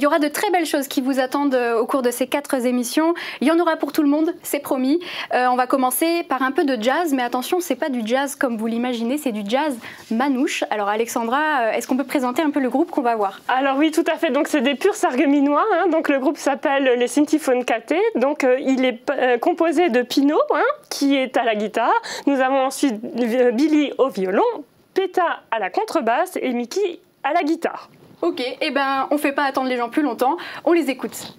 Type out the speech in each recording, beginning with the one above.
y aura de très belles choses qui vous attendent au cours de ces 4 émissions. Il y en aura pour tout le monde, c'est promis. On va commencer par un peu de jazz, mais attention, c'est pas du jazz comme vous l'imaginez, c'est du jazz manouche. Alors Alexandra, est-ce qu'on peut présenter un peu le groupe qu'on va voir? Alors oui, tout à fait. Donc c'est des purs sargueminois. Donc le groupe s'appelle les Syntyphones Cathés. Donc il est composé de Pino, qui est à la guitare. Nous avons ensuite Billy au violon, Peta à la contrebasse et Mickey à la guitare. Ok, eh ben on fait pas attendre les gens plus longtemps, on les écoute.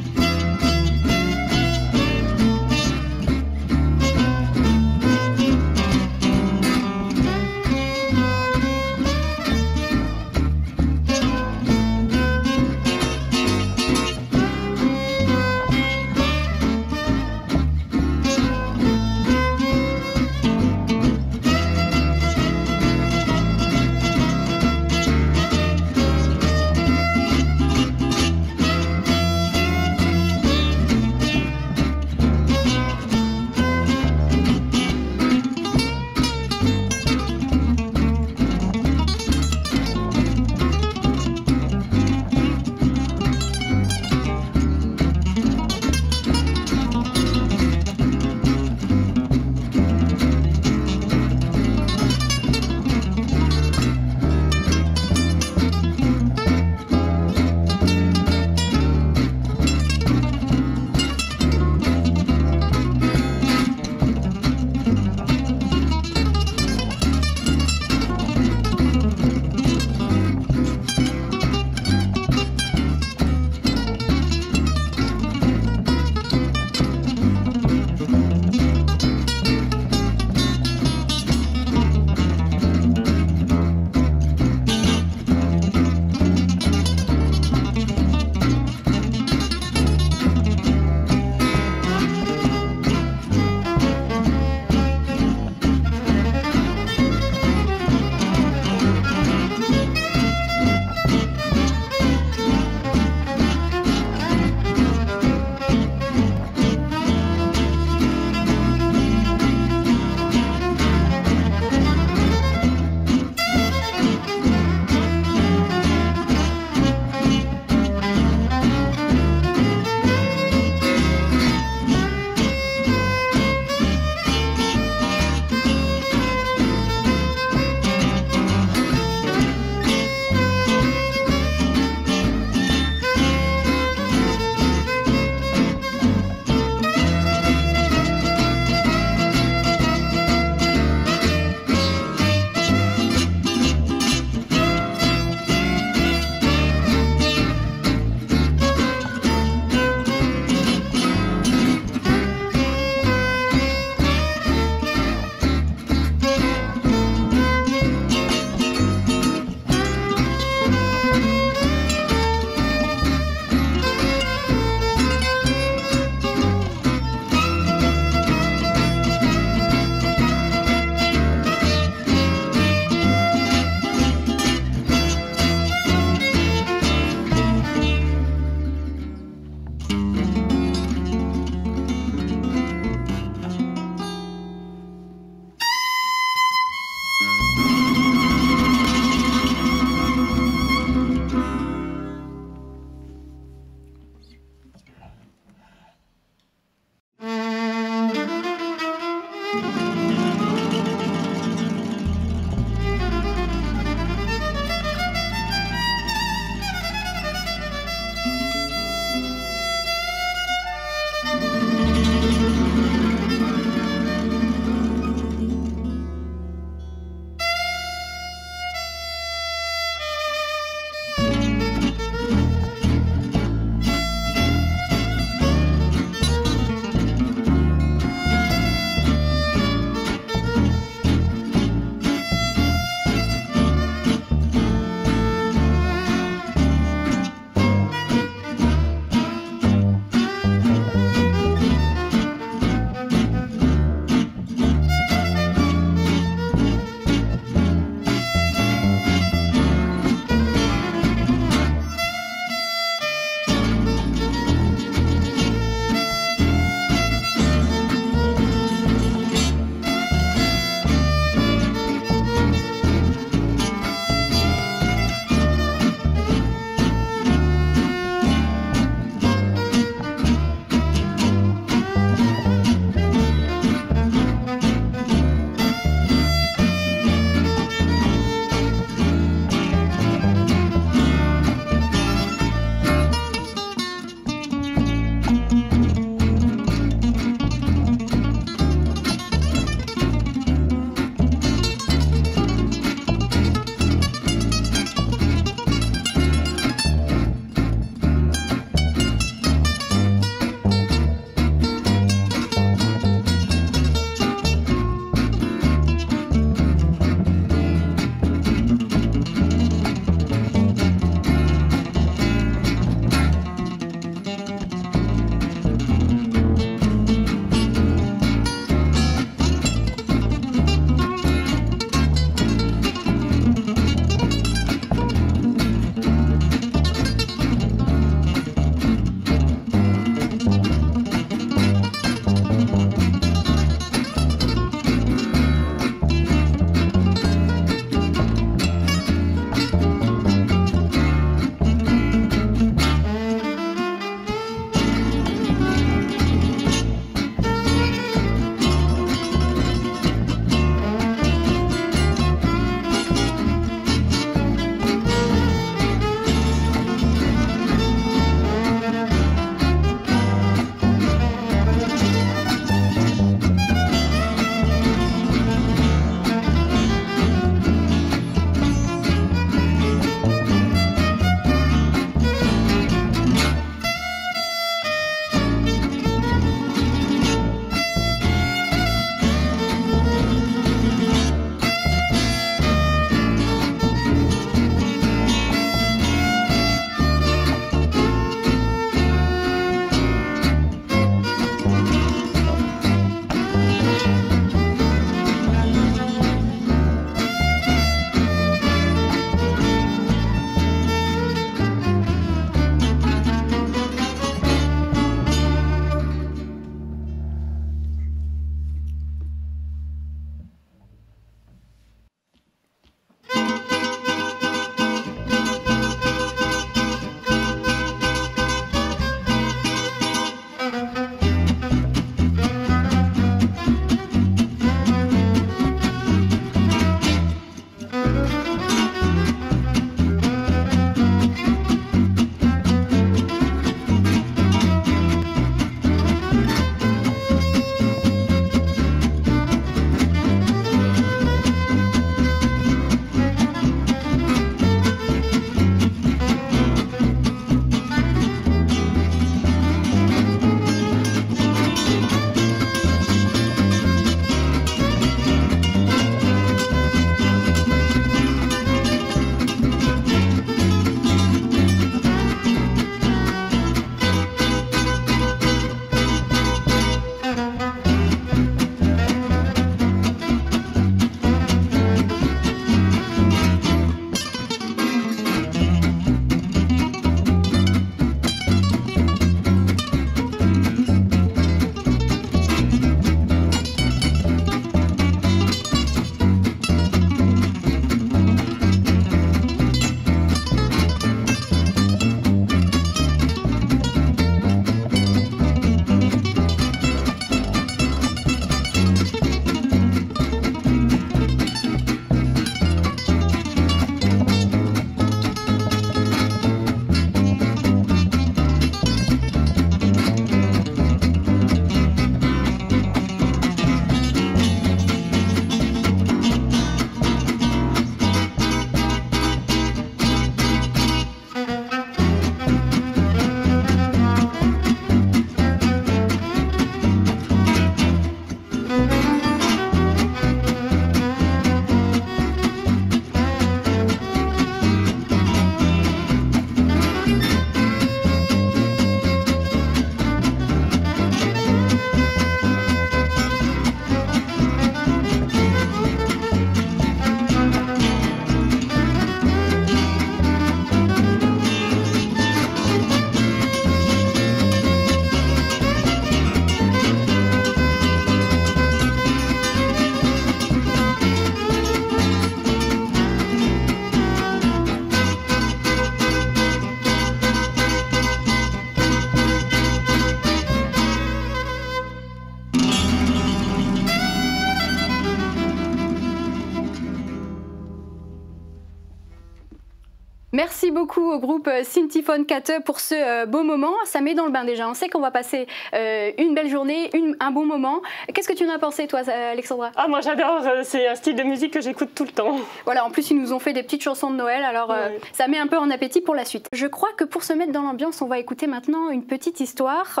Merci beaucoup au groupe Syntyphon Kate pour ce beau moment. Ça met dans le bain déjà. On sait qu'on va passer une belle journée, un bon moment. Qu'est-ce que tu en as pensé, toi, Alexandra? Ah, moi j'adore, c'est un style de musique que j'écoute tout le temps. Voilà, en plus ils nous ont fait des petites chansons de Noël, alors ça met un peu en appétit pour la suite. Je crois que pour se mettre dans l'ambiance, on va écouter maintenant une petite histoire,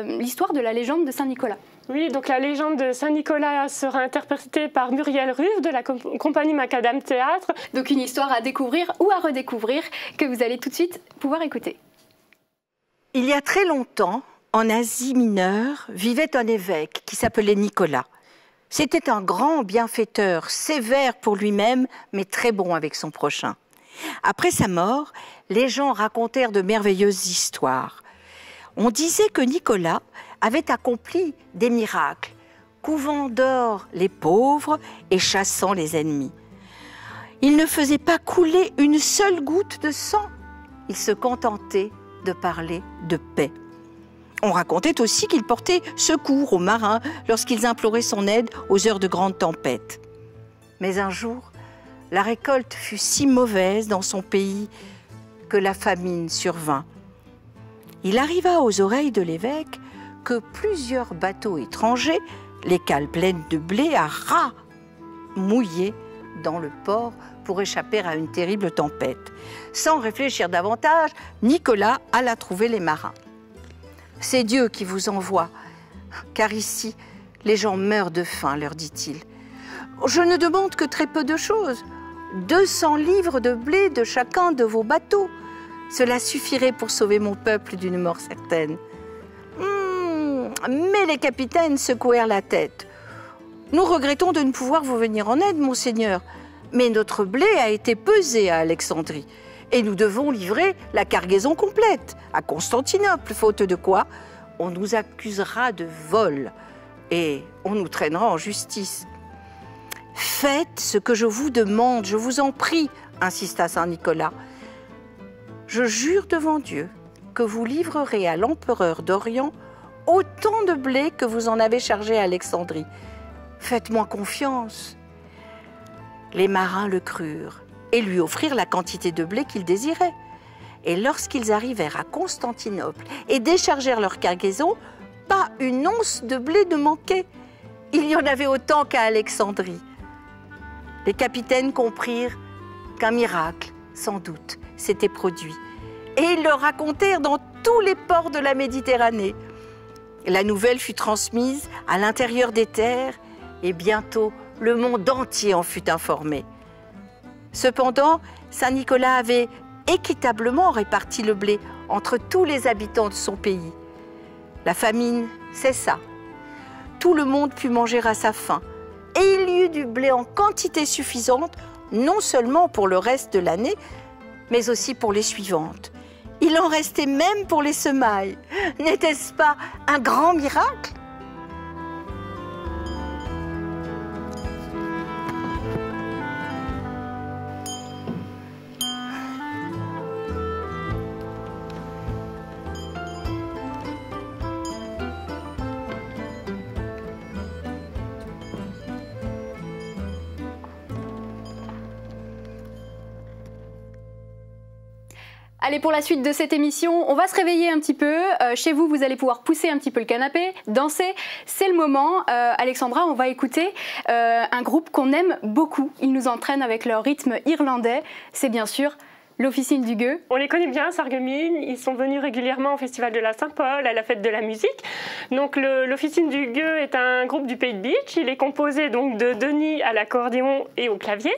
l'histoire de la légende de Saint-Nicolas. Oui, donc la légende de Saint-Nicolas sera interprétée par Muriel Ruve de la compagnie Macadam Théâtre. Donc une histoire à découvrir ou à redécouvrir que vous allez tout de suite pouvoir écouter. Il y a très longtemps, en Asie mineure, vivait un évêque qui s'appelait Nicolas. C'était un grand bienfaiteur, sévère pour lui-même, mais très bon avec son prochain. Après sa mort, les gens racontèrent de merveilleuses histoires. On disait que Nicolas avait accompli des miracles, couvant d'or les pauvres et chassant les ennemis. Il ne faisait pas couler une seule goutte de sang. Il se contentait de parler de paix. On racontait aussi qu'il portait secours aux marins lorsqu'ils imploraient son aide aux heures de grande tempête. Mais un jour, la récolte fut si mauvaise dans son pays que la famine survint. Il arriva aux oreilles de l'évêque que plusieurs bateaux étrangers, les cales pleines de blé à ras, mouillaient dans le port pour échapper à une terrible tempête. Sans réfléchir davantage, Nicolas alla trouver les marins. « C'est Dieu qui vous envoie, car ici, les gens meurent de faim, leur dit-il. Je ne demande que très peu de choses, 200 livres de blé de chacun de vos bateaux. Cela suffirait pour sauver mon peuple d'une mort certaine. » Mais les capitaines secouèrent la tête. « Nous regrettons de ne pouvoir vous venir en aide, monseigneur, mais notre blé a été pesé à Alexandrie et nous devons livrer la cargaison complète à Constantinople, faute de quoi on nous accusera de vol et on nous traînera en justice. »« Faites ce que je vous demande, je vous en prie, » insista Saint Nicolas. « Je jure devant Dieu que vous livrerez à l'empereur d'Orient autant de blé que vous en avez chargé à Alexandrie. Faites-moi confiance. » Les marins le crurent et lui offrirent la quantité de blé qu'il désirait. Et lorsqu'ils arrivèrent à Constantinople et déchargèrent leur cargaison, pas une once de blé ne manquait. Il y en avait autant qu'à Alexandrie. Les capitaines comprirent qu'un miracle, sans doute, s'était produit. Et ils le racontèrent dans tous les ports de la Méditerranée. La nouvelle fut transmise à l'intérieur des terres et bientôt le monde entier en fut informé. Cependant, Saint Nicolas avait équitablement réparti le blé entre tous les habitants de son pays. La famine cessa. Tout le monde put manger à sa faim et il y eut du blé en quantité suffisante, non seulement pour le reste de l'année, mais aussi pour les suivantes. Il en restait même pour les semailles. N'était-ce pas un grand miracle ? Allez, pour la suite de cette émission, on va se réveiller un petit peu. Chez vous, vous allez pouvoir pousser un petit peu le canapé, danser. C'est le moment. Alexandra, on va écouter un groupe qu'on aime beaucoup. Ils nous entraînent avec leur rythme irlandais. C'est bien sûr l'Officine du Gueux. On les connaît bien, Sarreguemines. Ils sont venus régulièrement au Festival de la Saint-Paul, à la Fête de la musique. Donc l'Officine du Gueux est un groupe du Pays de Bitche. Il est composé donc de Denis à l'accordéon et au clavier,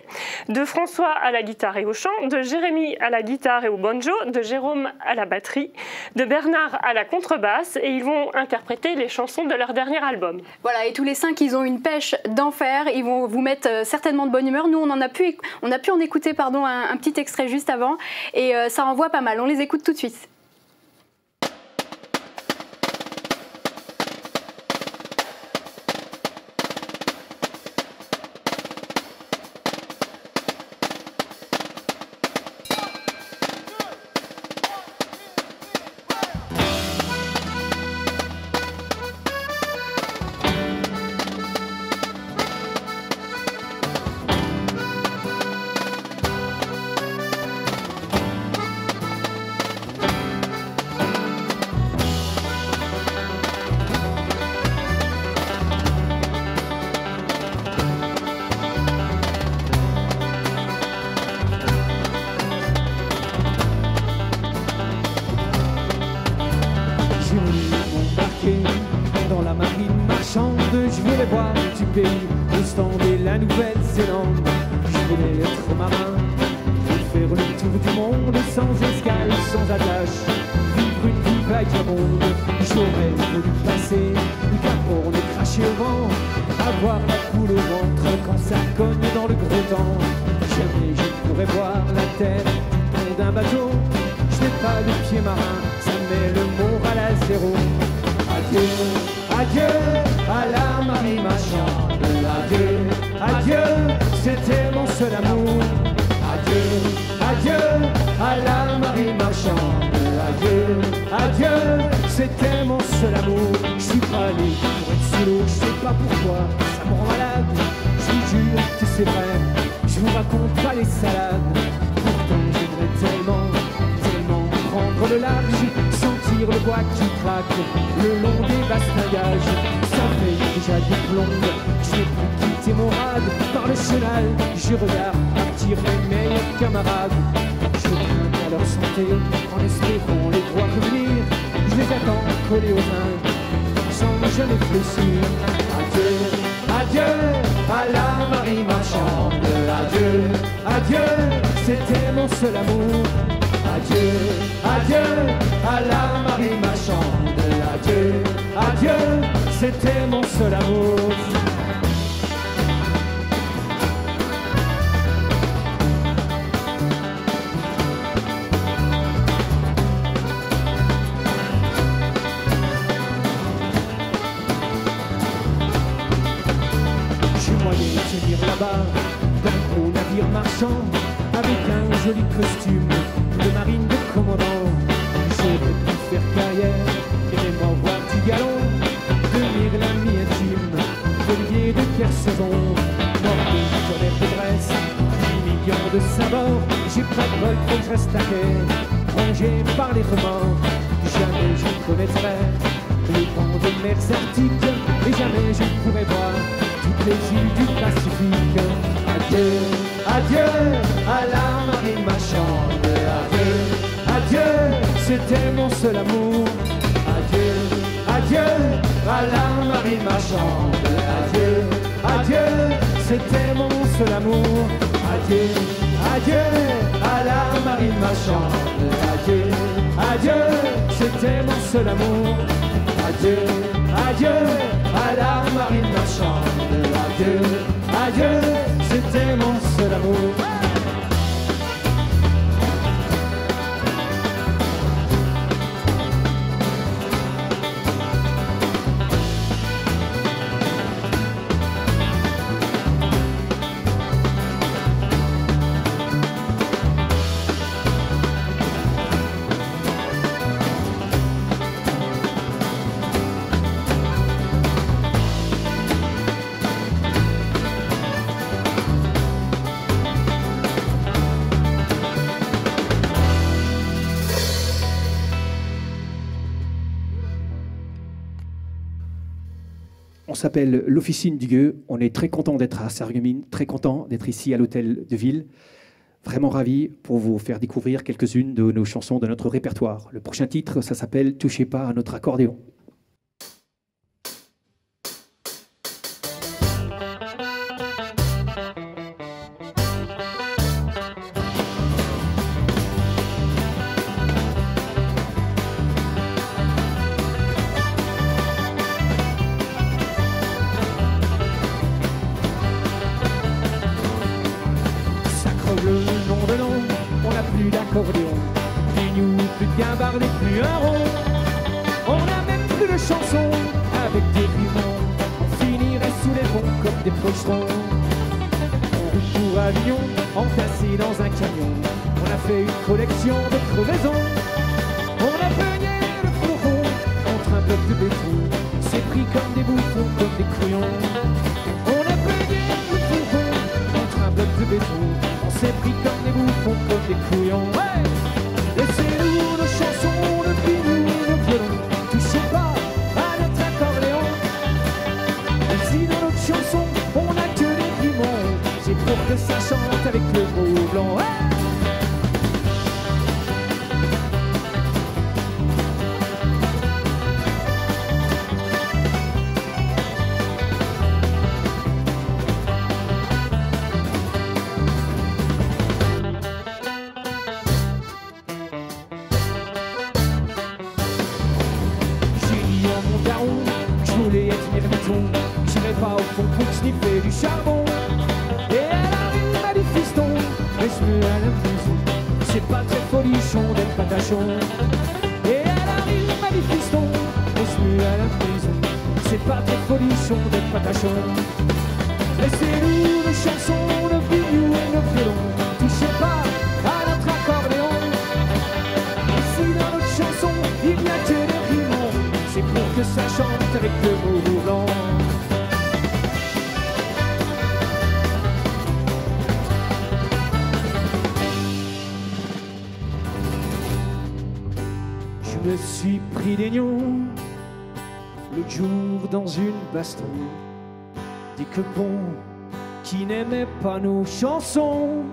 de François à la guitare et au chant, de Jérémy à la guitare et au banjo, de Jérôme à la batterie, de Bernard à la contrebasse, et ils vont interpréter les chansons de leur dernier album. Voilà, et tous les 5, ils ont une pêche d'enfer. Ils vont vous mettre certainement de bonne humeur. Nous, on a pu en écouter un petit extrait juste avant. Et ça envoie pas mal, on les écoute tout de suite. pays, l'Islande et la Nouvelle-Zélande. Je voulais être marin et faire le tour du monde sans escale, sans attache, vivre une vie vagabonde. J'aurais voulu passer le Cap-Horn et cracher au vent, avoir la boule au ventre quand ça cogne dans le gros temps. Jamais je pourrais voir la terre du pont d'un bateau. Je n'ai pas de pied marin, ça met le moral à zéro. Adieu, adieu à la marine marchande. Adieu, adieu, c'était mon seul amour. Adieu, adieu à la marine marchande. Adieu, adieu, c'était mon seul amour. Je suis pas né pour être sous l'eau, je sais pas pourquoi, ça me rend malade. Je vous jure que c'est vrai, je vous raconte pas les salades. Pourtant j'aimerais tellement, tellement prendre le large, sentir le bois qui craque le long des bastingages. Ça fait déjà des plombes, je n'ai plus quitté mon rade. Par le chenal, je regarde partir mes meilleurs camarades. Je crains à leur santé, en espérant les voir revenir. Je les attends collés aux mains, sans jamais fléchir. Adieu, adieu à la marine marchande. Adieu, adieu, c'était mon seul amour. Adieu, adieu à la marine marchande. Adieu, adieu, c'était mon seul amour. Là-bas, d'un gros navire marchand, avec un joli costume de marine de commandant. J'aurais pu faire carrière et même avoir du galon, devenir l'ami intime d'Olivier de Kersauzon. Mort de tonnerre de Brest, 10 millions de sabords. J'ai pas de vol, faut que je reste à quai, rongé par les remords. Jamais je connaîtrai les vents des mers arctiques, et jamais je pourrai voir toutes les îles du Pacifique. Adieu, adieu à la marine marchande. Adieu, adieu, c'était mon seul amour. Adieu, adieu à la marine marchande. Adieu, adieu, c'était mon seul amour. Adieu, adieu à la marine marchande. Adieu, adieu, c'était mon seul amour. Adieu, adieu à la marine marchande. Adieu, adieu, c'était mon seul amour. On s'appelle l'Officine du Gueux. On est très content d'être à Sarreguemines, très content d'être ici à l'hôtel de ville. Vraiment ravi pour vous faire découvrir quelques-unes de nos chansons de notre répertoire. Le prochain titre, ça s'appelle « Touchez pas à notre accordéon ». Accordéon, plus nous, plus de guimbardes et plus un rond. On n'a même plus de chansons avec des rubans. On finirait sous les ponts comme des pocherons. On roule pour Avignon, entassés dans un camion. On a fait une collection de crevaisons. On a peigné le fourron contre un bloc de béton. C'est pris comme des bouffons, comme des couillons. On a peigné le fourron contre un bloc de béton. On s'est pris comme des bouffons, comme des couillons. Ouais, laissez-nous nos chansons, nos binous, nos violons. Touchez pas à notre accordéon. Même si dans notre chanson, on n'a que des piments, j'ai peur que ça chante avec le mot blanc. Ouais. maison. J'irai pas au fond pour sniffer du charbon. Et elle arrive à du fiston, laisse-le à la maison. C'est pas très folichon d'être patachon. Et elle arrive à du fiston, laisse-le à la maison. C'est pas très folichon d'être patachon. Laissez-nous nos chansons, nos biniou et nos violons. Touchez pas à notre accordéon. Ici dans notre chanson, il n'y a que des rimons. C'est pour que ça chante avec le mot blanc. Je me suis pris des nions l'autre jour dans une baston. Des quepons qui n'aimaient pas nos chansons.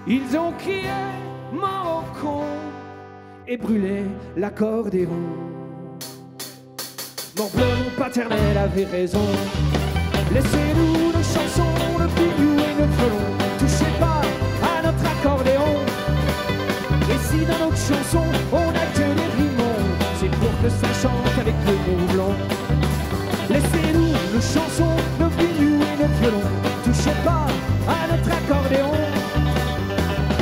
Ils ont crié mort au con et brûlé l'accordéon. Mon bleu, mon paternel avait raison. Laissez-nous nos chansons, nos biniou et nos violons. Touchez pas à notre accordéon. Et si dans notre chanson on a que des rimons, c'est pour que ça chante avec le mot blanc. Laissez-nous nos chansons, nos biniou et nos violons. Touchez pas à notre accordéon.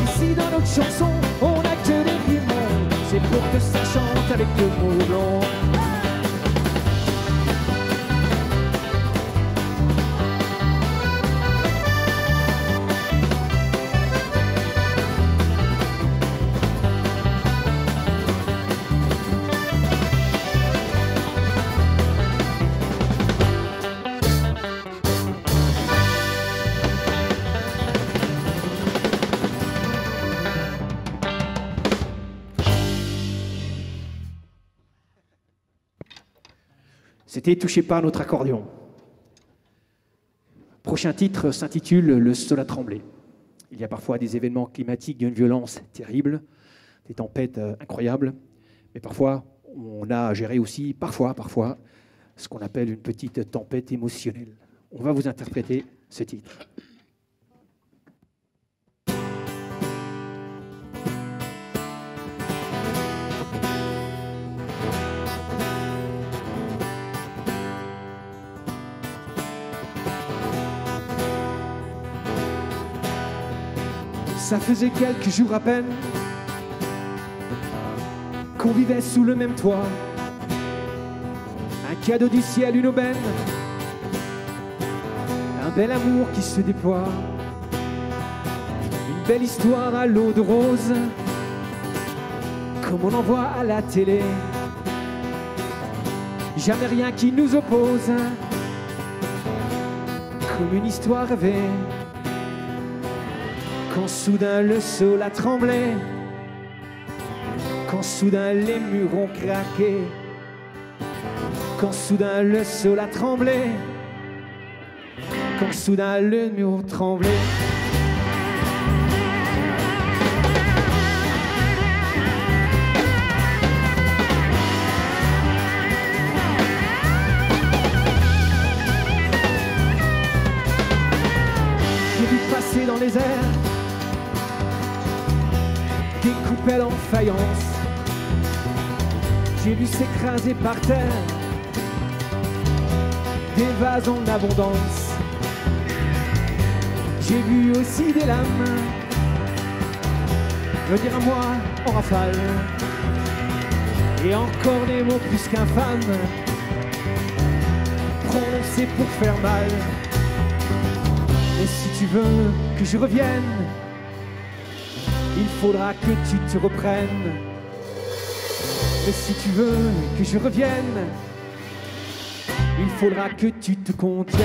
Ici dans notre chanson, on a que des rimons. C'est pour que ça chante avec le mot blanc. C'était Touchez pas à notre accordéon. Prochain titre s'intitule Le sol a tremblé. Il y a parfois des événements climatiques d'une violence terrible, des tempêtes incroyables, mais parfois on a géré aussi, parfois, ce qu'on appelle une petite tempête émotionnelle. On va vous interpréter ce titre. Ça faisait quelques jours à peine qu'on vivait sous le même toit. Un cadeau du ciel, une aubaine, un bel amour qui se déploie, une belle histoire à l'eau de rose, comme on en voit à la télé. Jamais rien qui nous oppose, comme une histoire rêvée. Quand soudain le sol a tremblé, quand soudain les murs ont craqué, quand soudain le sol a tremblé, quand soudain le mur a tremblé. J'ai vu passer dans les airs des coupelles en faïence, j'ai vu s'écraser par terre des vases en abondance. J'ai vu aussi des lames venir à moi en rafale, et encore des mots plus qu'infâmes prononcés pour faire mal. Et si tu veux que je revienne, il faudra que tu te reprennes. Mais si tu veux que je revienne, il faudra que tu te contiennes.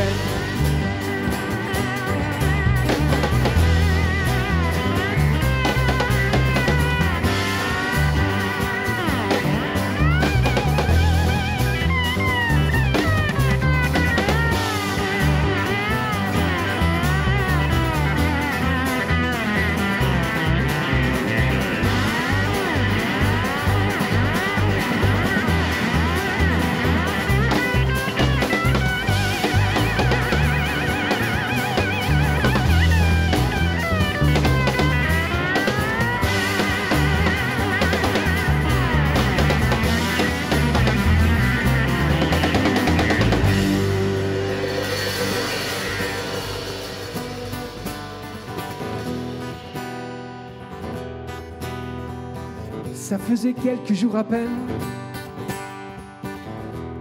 Ça faisait quelques jours à peine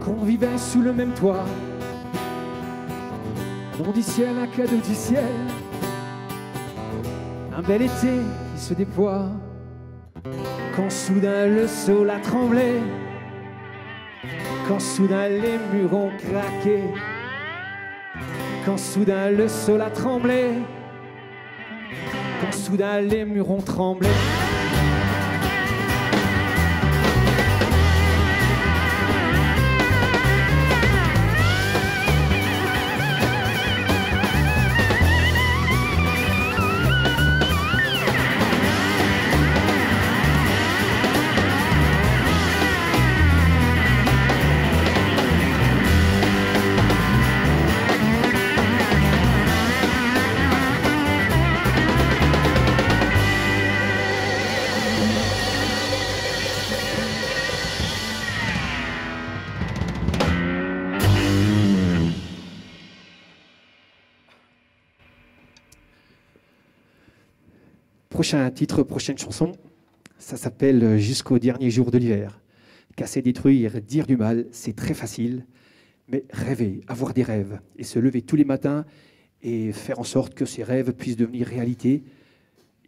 qu'on vivait sous le même toit. Nom du ciel, un cadeau du ciel, un bel été qui se déploie. Quand soudain le sol a tremblé, quand soudain les murs ont craqué, quand soudain le sol a tremblé, quand soudain les murs ont tremblé. Prochain titre, prochaine chanson, ça s'appelle « Jusqu'au dernier jour de l'hiver ». Casser, détruire, dire du mal, c'est très facile, mais rêver, avoir des rêves et se lever tous les matins et faire en sorte que ces rêves puissent devenir réalité,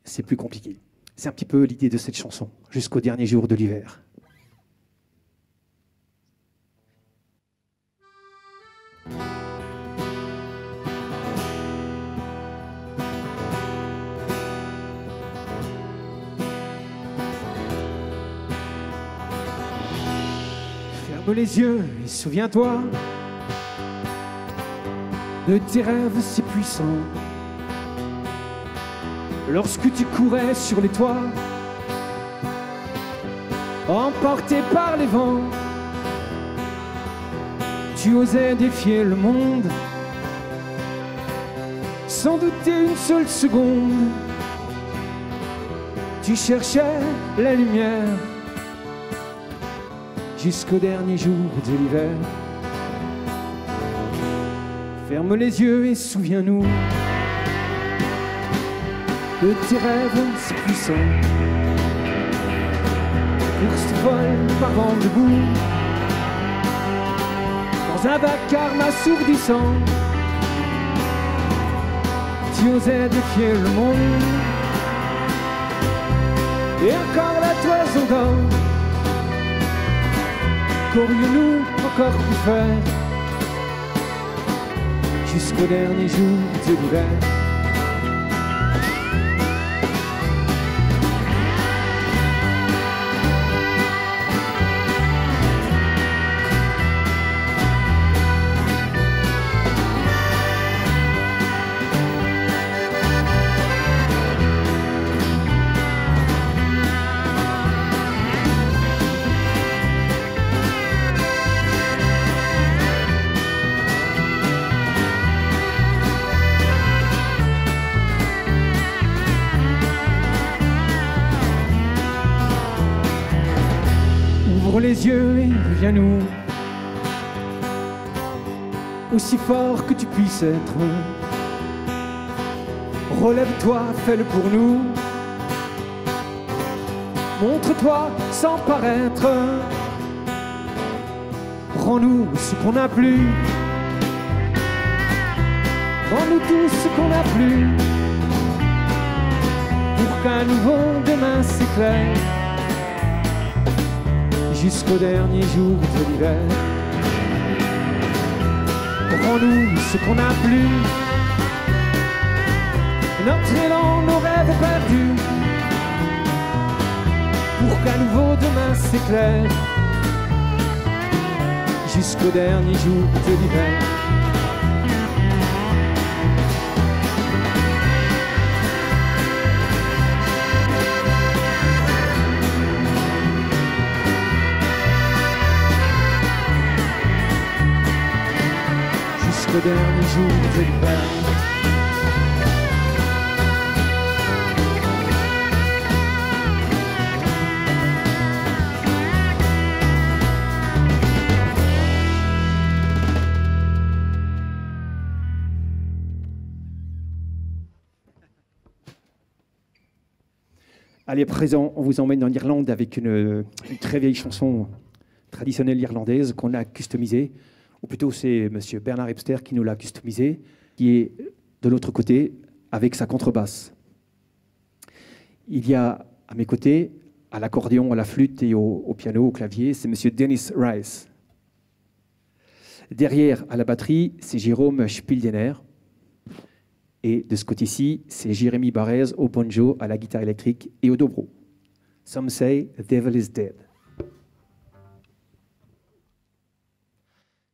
c'est plus compliqué. C'est un petit peu l'idée de cette chanson, « Jusqu'au dernier jour de l'hiver ». Ferme les yeux et souviens-toi de tes rêves si puissants. Lorsque tu courais sur les toits, emporté par les vents, tu osais défier le monde, sans douter une seule seconde. Tu cherchais la lumière jusqu'au dernier jour de l'hiver. Ferme les yeux et souviens-nous de tes rêves si puissants. Course folle par vent debout, dans un vacarme assourdissant, tu osais défier le monde. Et encore la toison d'or, qu'aurions-nous encore pu faire jusqu'au dernier jour de l'hiver? Ouvre les yeux et reviens-nous, aussi fort que tu puisses être. Relève-toi, fais-le pour nous. Montre-toi sans paraître. Rends-nous ce qu'on n'a plus. Rends-nous tout ce qu'on n'a plus, pour qu'un nouveau demain s'éclaire jusqu'au dernier jour de l'hiver. Rends-nous ce qu'on n'a plus, notre élan, nos rêves perdus, pour qu'un nouveau demain s'éclaire jusqu'au dernier jour de l'hiver. Jusqu'au dernier jour de l'hiver. Allez, à présent, on vous emmène en Irlande avec une très vieille chanson traditionnelle irlandaise qu'on a customisée. Ou plutôt, c'est monsieur Bernard Webster qui nous l'a customisée, qui est de l'autre côté avec sa contrebasse. Il y a à mes côtés, à l'accordéon, à la flûte et au piano, au clavier, c'est monsieur Dennis Rice. Derrière, à la batterie, c'est Jérôme Spildener. Et de ce côté-ci, c'est Jérémy Barrez au banjo, à la guitare électrique et au dobro. Some say the devil is dead.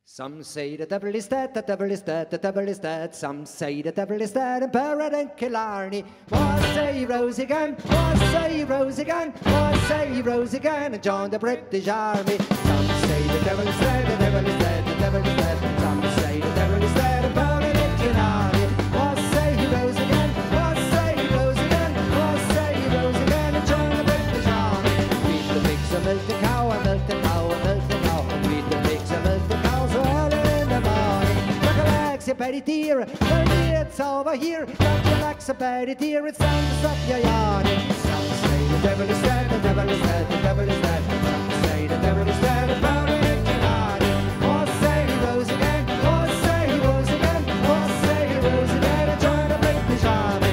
Some say the devil is dead, the devil is dead, the devil is dead. Some say the devil is dead in Perrin and Killarney. What say he rose again? What say he rose again? What say he rose again and joined the British Army? Some say the devil is dead, the devil is dead, the devil is dead. Some say the devil is dead in Perrin and Killarney. What say he rose again? What say he rose again? What say he rose again and joined the British Army? Feed the pigs and milk the cow and milk the cow and milk the cow. Feed the pigs and milk the cow. Your petty dear, it's over here. Don't you like so petty dear? It's time to stop your yawning. Some say the devil is dead, the devil is dead, the devil is dead. Some say the devil is dead, and found it in Killarney. Or say he rose again, or say he rose again, or say he rose again and joined the British Army.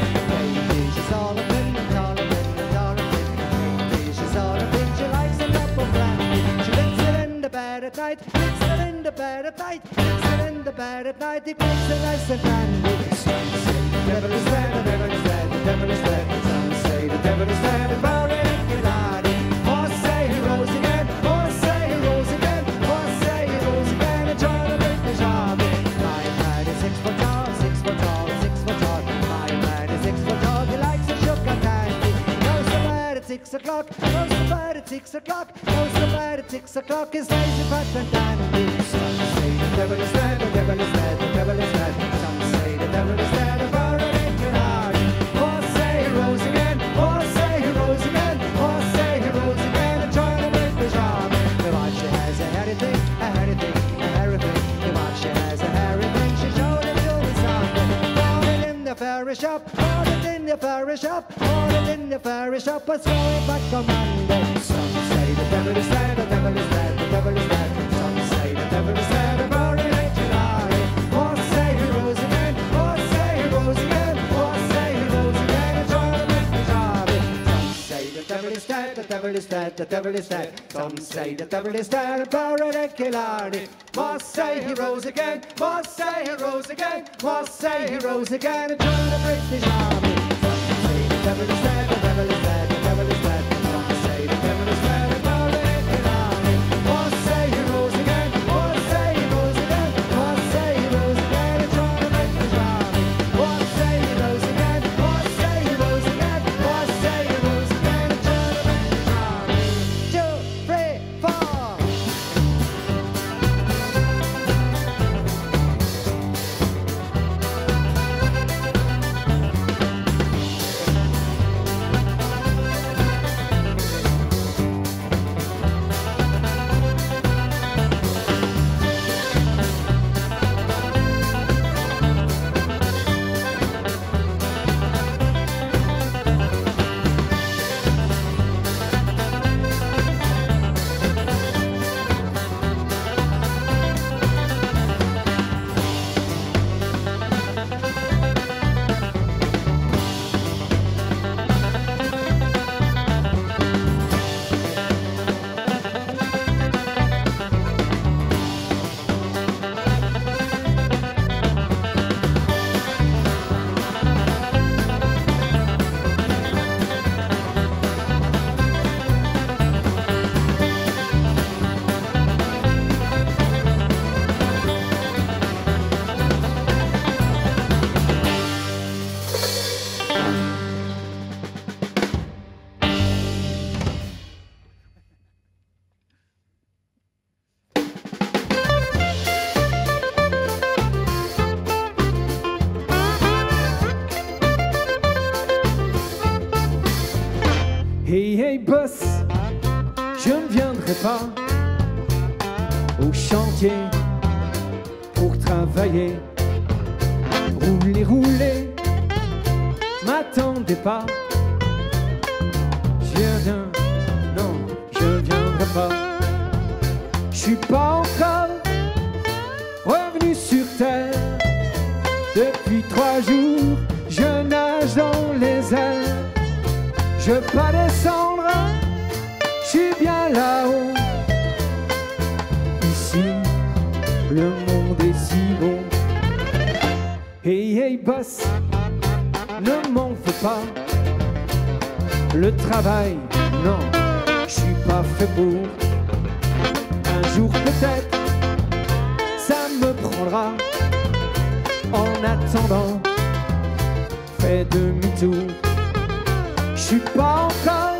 She's all a pin, and all a pin, and all a pin. She's all a pin, she likes a cup of brandy. She licks it in the bed at night, licks it in the bed at night, licks it in the bed at night. It makes it nice and dandy. Some say the devil is dead, the devil is dead, the devil is dead. Some say the devil is dead and buried in Killarney. Or say he rose again, or say he rose again, or say he rose again and joined the British Army. My man is 6 foot tall, 6 foot tall, 6 foot tall. My man is 6 foot tall, he likes a sugar candy. Goes to bed at 6 o'clock, goes to bed at 6 o'clock, goes to bed at 6 o'clock. His lazy fat and dandy. Some say the devil is dead, the devil is dead, the devil is dead. Some say the devil is dead and buried in Killarney. Or say he rose again, or say he rose again, or say he rose again and joined the British Army. The watch she has a hairy thing, a hairy thing, a hairy thing. The watch she has a hairy thing, she showed it to me Sunday. Bought it in the fairy shop, bought it in the fairy shop, bought it in the fairy shop, was going back on Monday. Some say the devil is dead, the devil is dead, the devil is dead. Some say the devil is dead and buried in Killarney. Or say he rose again, or say he rose again, or say he rose again and joined the British Army. Some say the devil is dead, the devil is dead, the devil is dead. Some say the devil is dead and buried in Killarney. Must say he rose again, must say he rose again, must say he rose again and joined the British Army. Some say the devil is dead, the devil is dead, the devil is dead. Some say the devil is dead and buried in Killarney. Must say he rose again, must say he rose again, must say he rose again and joined the British Army. Must say he rose again, must say he rose again, must say he rose again and joined the British Army. 2, 3, 4. Hey hey boss, je ne viendrai pas au chantier pour travailler. Rouler, rouler, m'attendez pas. viens, non, je ne viendrai pas. Je suis pas encore revenu sur terre. Depuis 3 jours, je nage dans les airs. Je veux pas descendre, je suis bien là-haut. Ici, le monde est si beau. Hey, hey, boss, ne m'en fais pas. Le travail, non, je suis pas fait pour. Un jour peut-être, ça me prendra. En attendant, fais demi-tour. Je suis pas encore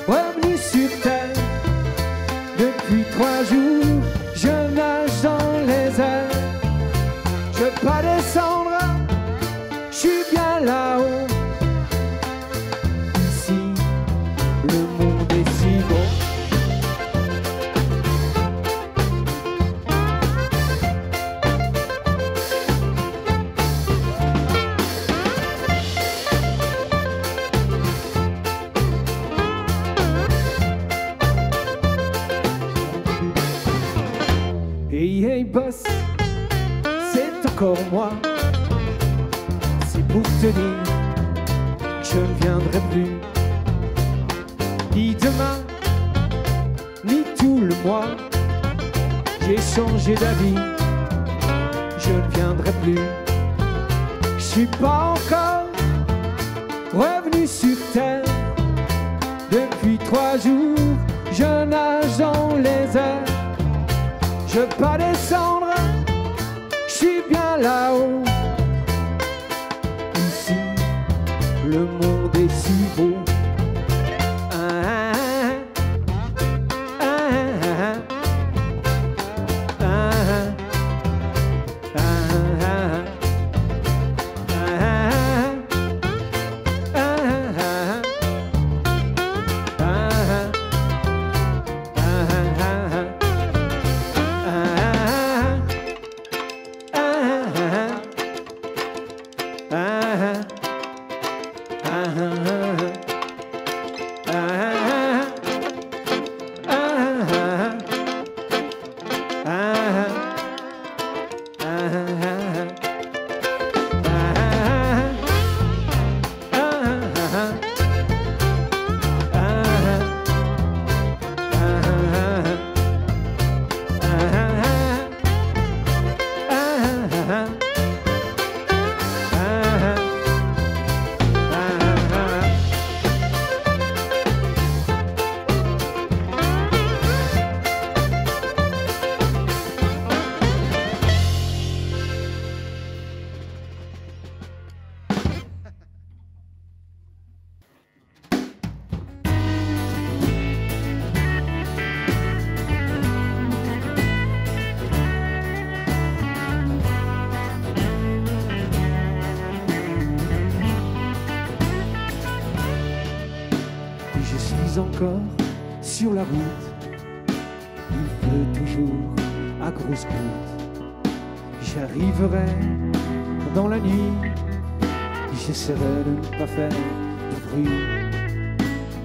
revenu sur terre. Depuis 3 jours, je nage dans les airs. Je veux pas descendre, je suis bien là-haut. Ici, le monde est si beau. Hey, hey, boss, c'est encore moi. C'est pour te dire que je ne viendrai plus. Ni demain, ni tout le mois. J'ai changé d'avis, je ne viendrai plus. Je suis pas encore revenu sur terre. Depuis 3 jours, je nage dans les airs. Je veux pas descendre, je suis bien là-haut. Ici, le monde est si beau. Encore sur la route, il pleut toujours à grosses gouttes. J'arriverai dans la nuit, j'essaierai de ne pas faire de bruit.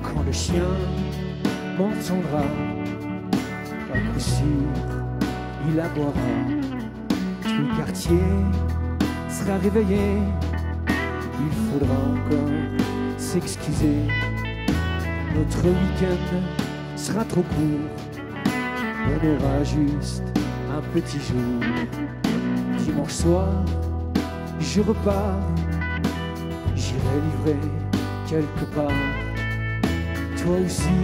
Quand le chien m'entendra, à coup sûr, il aboiera. Tout le quartier sera réveillé, il faudra encore s'excuser. Notre week-end sera trop court, on aura juste un petit jour. Dimanche soir, je repars, j'irai livrer quelque part. Toi aussi,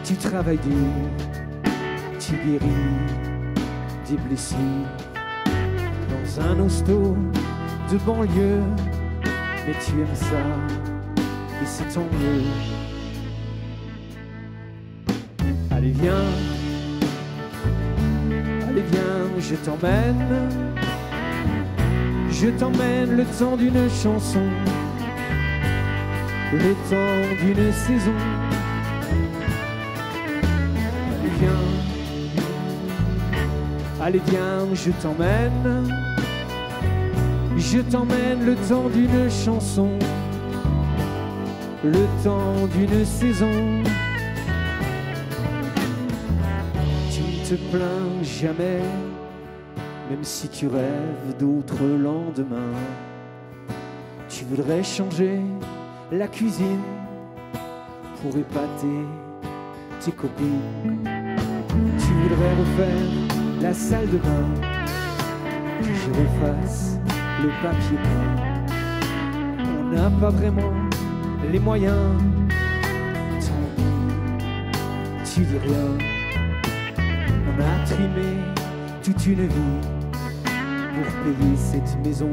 tu travailles dur, tu guéris des blessures. Dans un hosto de banlieue, mais tu aimes ça, et c'est tant mieux. Allez viens, je t'emmène le temps d'une chanson, le temps d'une saison. Allez viens, je t'emmène le temps d'une chanson, le temps d'une saison. Tu ne te plains jamais, même si tu rêves d'autres lendemains. Tu voudrais changer la cuisine pour épater tes copines. Tu voudrais refaire la salle de bain, que je refasse le papier peint. On n'a pas vraiment les moyens, tant pis, tu dis rien. On a trimé toute une vie pour payer cette maison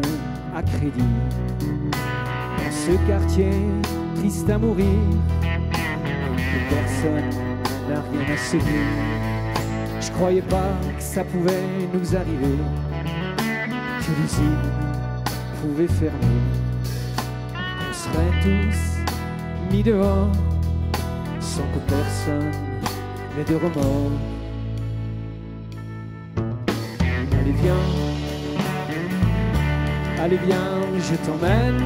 à crédit. Dans ce quartier triste à mourir, où personne n'a rien à se dire. Je croyais pas que ça pouvait nous arriver, que l'usine pouvait fermer, qu'on serait tous mis dehors sans que personne n'ait de remords. Allez viens, allez viens, je t'emmène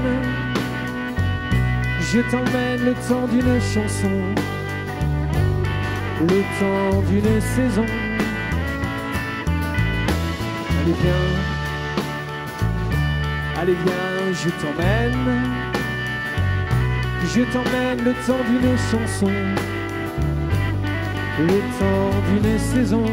le temps d'une chanson, le temps d'une saison. Allez viens, je t'emmène le temps d'une chanson, le temps d'une saison.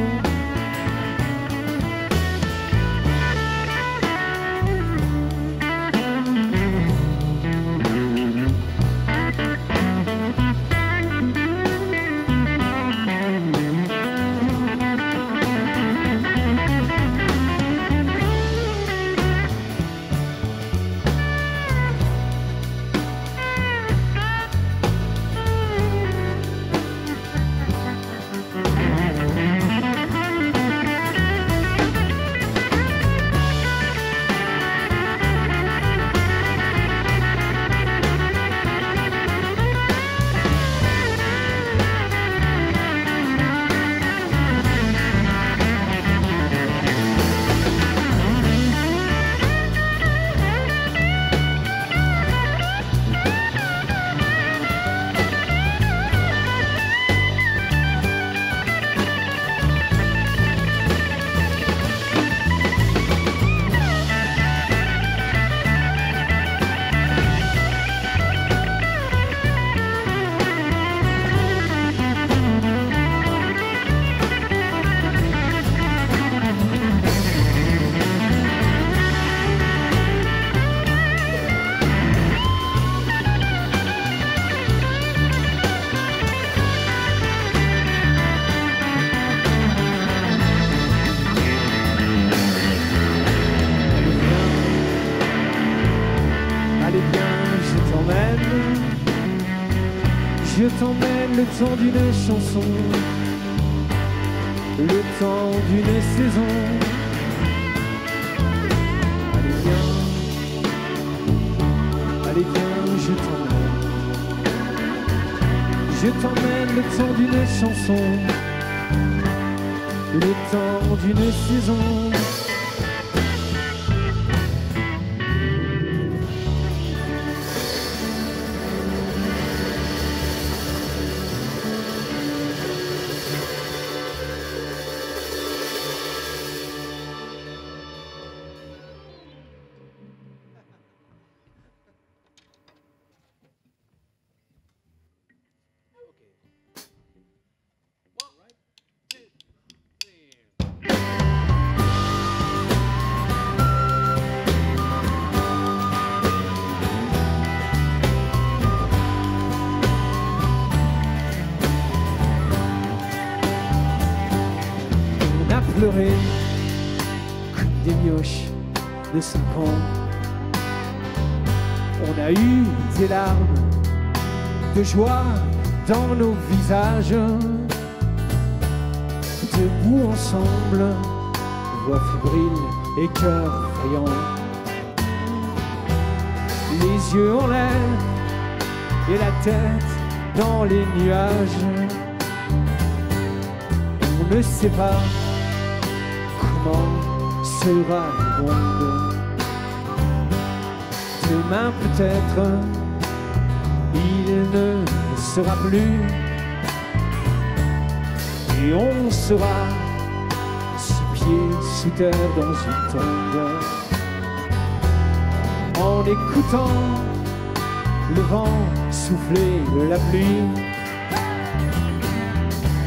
Je t'emmène le temps d'une chanson, le temps d'une saison. Allez viens, je t'emmène le temps d'une chanson, le temps d'une saison. Pleurer comme des mioches de 5 ans. On a eu des larmes de joie dans nos visages. Debout ensemble, voix fébrile et cœur friand. Les yeux en l'air et la tête dans les nuages. On ne sait pas comment sera le monde. Demain peut-être, il ne sera plus. Et on sera 6 pieds sous terre dans une tombe, en écoutant le vent souffler la pluie.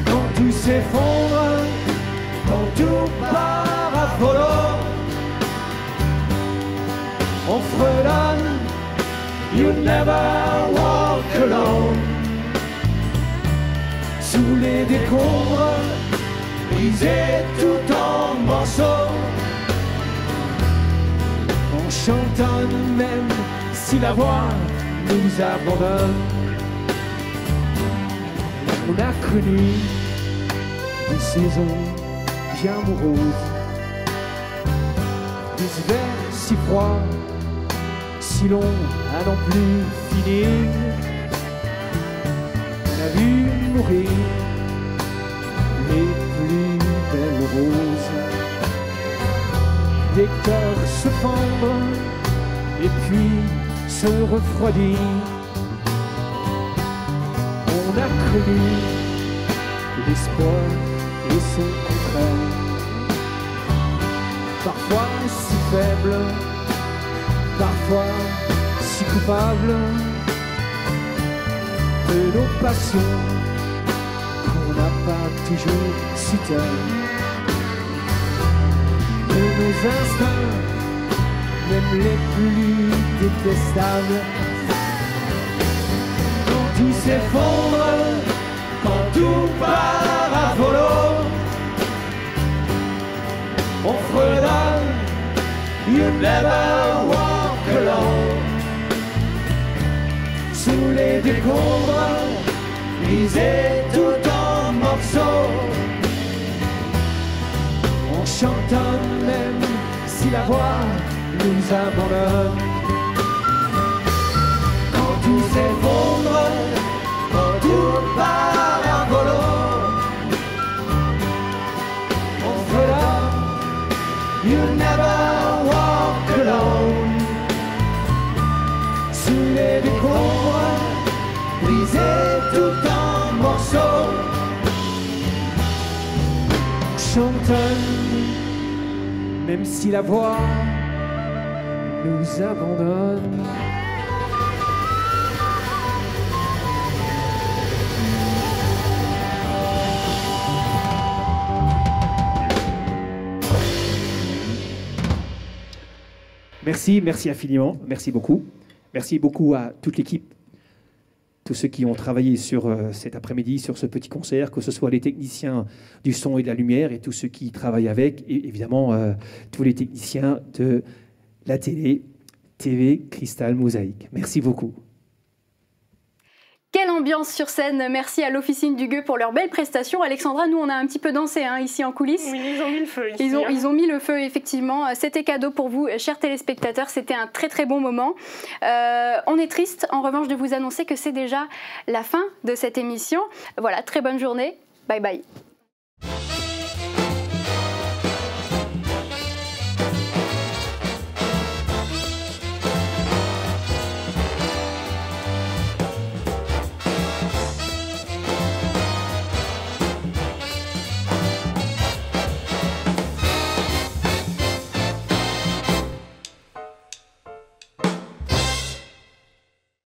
Quand tout s'effondre, quand tout part à volo, on fredonne You never walk alone. Sous les décombres, brisés tout en morceaux, on chantonne même si la voix nous abandonne. On a connu des saisons bien moroses, des hivers si froids, si longs à n'en plus finir. On a vu mourir les plus belles roses, des cœurs se fendre et puis se refroidir. On a connu l'espoir et son contraire, parfois si faible, parfois si coupable de nos passions qu'on n'a pas toujours su taire, de nos instincts, même les plus détestables. Quand tout s'effondre, quand tout part à volo, on fredonne You never walk alone. Sous les décombres, brisés tout en morceaux, on chantonne même si la voix nous abandonne. Quand tout s'effondre, quand tout part à volo, on fredonne You never walk alone. Sous les décombres, brisés tout en morceaux, on chantonne même si la voix nous abandonne. Merci infiniment, merci beaucoup. Merci beaucoup à toute l'équipe, tous ceux qui ont travaillé sur cet après-midi, sur ce petit concert, que ce soit les techniciens du son et de la lumière et tous ceux qui travaillent avec, et évidemment tous les techniciens de la télé, TV, Cristal, Mosaïque. Merci beaucoup. Quelle ambiance sur scène. Merci à l'Officine du Gueux pour leur belle prestation. Alexandra, nous on a un petit peu dansé ici en coulisses. Oui, ils ont mis le feu ici. Ils ont mis le feu, effectivement. C'était cadeau pour vous, chers téléspectateurs. C'était un très très bon moment. On est triste, en revanche, de vous annoncer que c'est déjà la fin de cette émission. Voilà, très bonne journée. Bye bye.